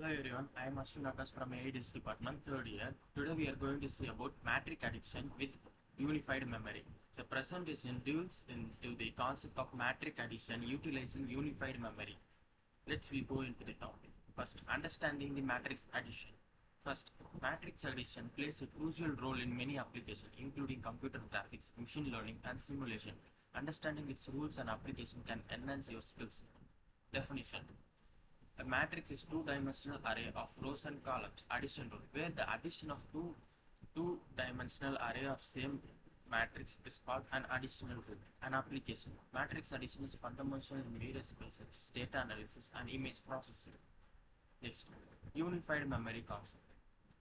Hello everyone, I am Ashwin Akash from AIDS department, third year. Today we are going to see about matrix addition with unified memory. The presentation delves into the concept of matrix addition utilizing unified memory. Let's we go into the topic. First, understanding the matrix addition. First, matrix addition plays a crucial role in many applications, including computer graphics, machine learning, and simulation. Understanding its rules and application can enhance your skills. Definition: a matrix is two-dimensional array of rows and columns. Addition rule, where the addition of two-dimensional array of same matrix is called an additional rule. An application: matrix addition is fundamental in various fields such as data analysis and image processing. Next, unified memory concept.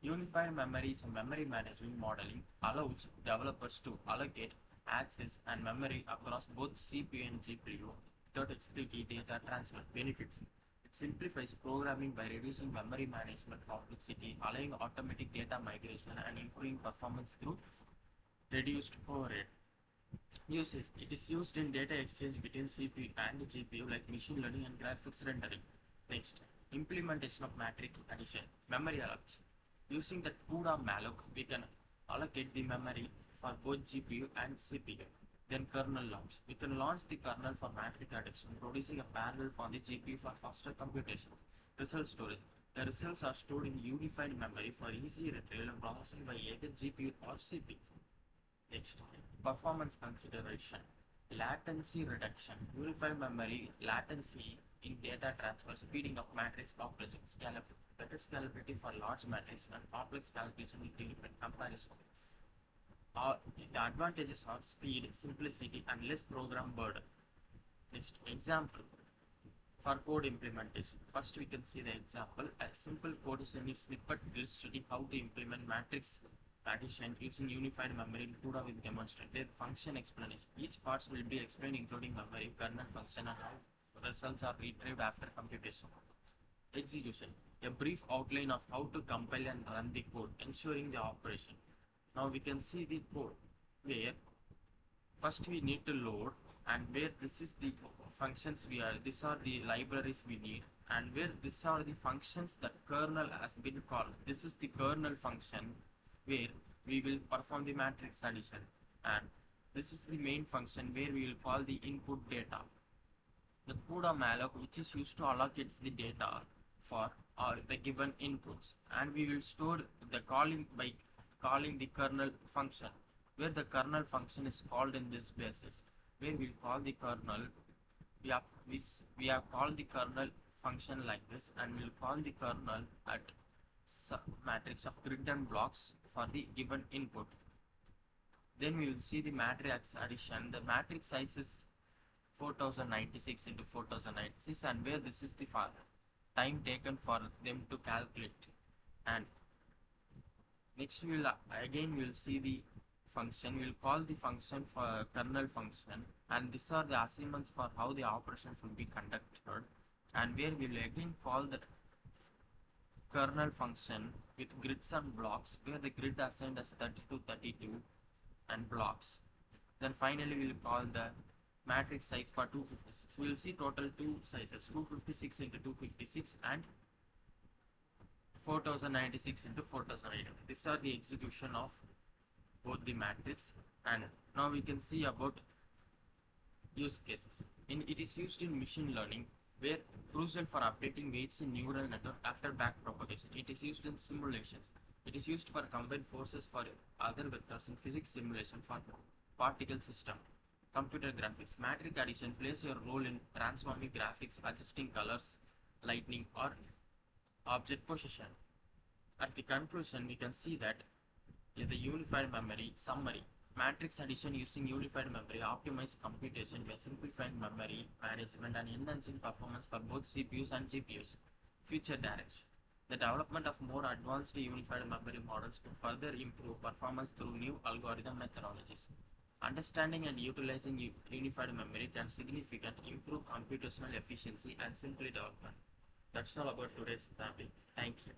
Unified memory is a memory management modeling allows developers to allocate access and memory across both CPU and GPU without excluding data transfer benefits. It simplifies programming by reducing memory management complexity, allowing automatic data migration and improving performance through reduced overhead. Usage: it is used in data exchange between CPU and GPU like machine learning and graphics rendering. Next, implementation of matrix addition. Memory allocation. Using the CUDA malloc, we can allocate the memory for both GPU and CPU. Then kernel launch. We can launch the kernel for matrix addition, producing a parallel for the GPU for faster computation. Result storage. The results are stored in unified memory for easy retrieval and processing by either GPU or CPU. Next, performance consideration. Latency reduction. Unified memory latency in data transfer, speeding up matrix operation. Scalability. Better scalability for large matrix and complex calculation with different comparison. The advantages are speed, simplicity, and less program burden. Next, example for code implementation. First, we can see the example. A simple code is a snippet illustrating how to implement matrix addition using unified memory in CUDA will demonstrate. The function explanation. Each part will be explained, including memory, kernel function, and how results are retrieved after computation. Execution. A brief outline of how to compile and run the code, ensuring the operation. Now we can see the code where first we need to load, and where this is the functions these are the libraries we need, and where these are the functions that kernel has been called. This is the kernel function where we will perform the matrix addition, and this is the main function where we will call the input data. The CUDA malloc, which is used to allocate the data for the given inputs, and we will store the calling by calling the kernel function, where the kernel function is called in this basis, where we'll call the kernel. We have called the kernel function like this, and we'll call the kernel at matrix of grid and blocks for the given input. Then we will see the matrix addition. The matrix size is 4096 into 4096, and where this is the time taken for them to calculate. And next we will see the function. We will call the function for kernel function, and these are the assignments for how the operations will be conducted, and where we will again call the kernel function with grids and blocks, where the grid assigned as 32 32 and blocks. Then finally we will call the matrix size for 256. We will see total two sizes, 256 into 256 and 4096 into 4800. These are the execution of both the matrix. And now we can see about use cases. It is used in machine learning, where crucial for updating weights in neural network after backpropagation. It is used in simulations. It is used for combined forces for other vectors in physics simulation for particle system. Computer graphics. Matrix addition plays a role in transforming graphics, adjusting colors, lighting, or object position. At the conclusion, we can see that the unified memory summary. Matrix addition using unified memory optimizes computation by simplifying memory management and enhancing performance for both CPUs and GPUs. Future direction. The development of more advanced unified memory models to further improve performance through new algorithm methodologies. Understanding and utilizing unified memory can significantly improve computational efficiency and simplify development. That's all about today's topic. Thank you.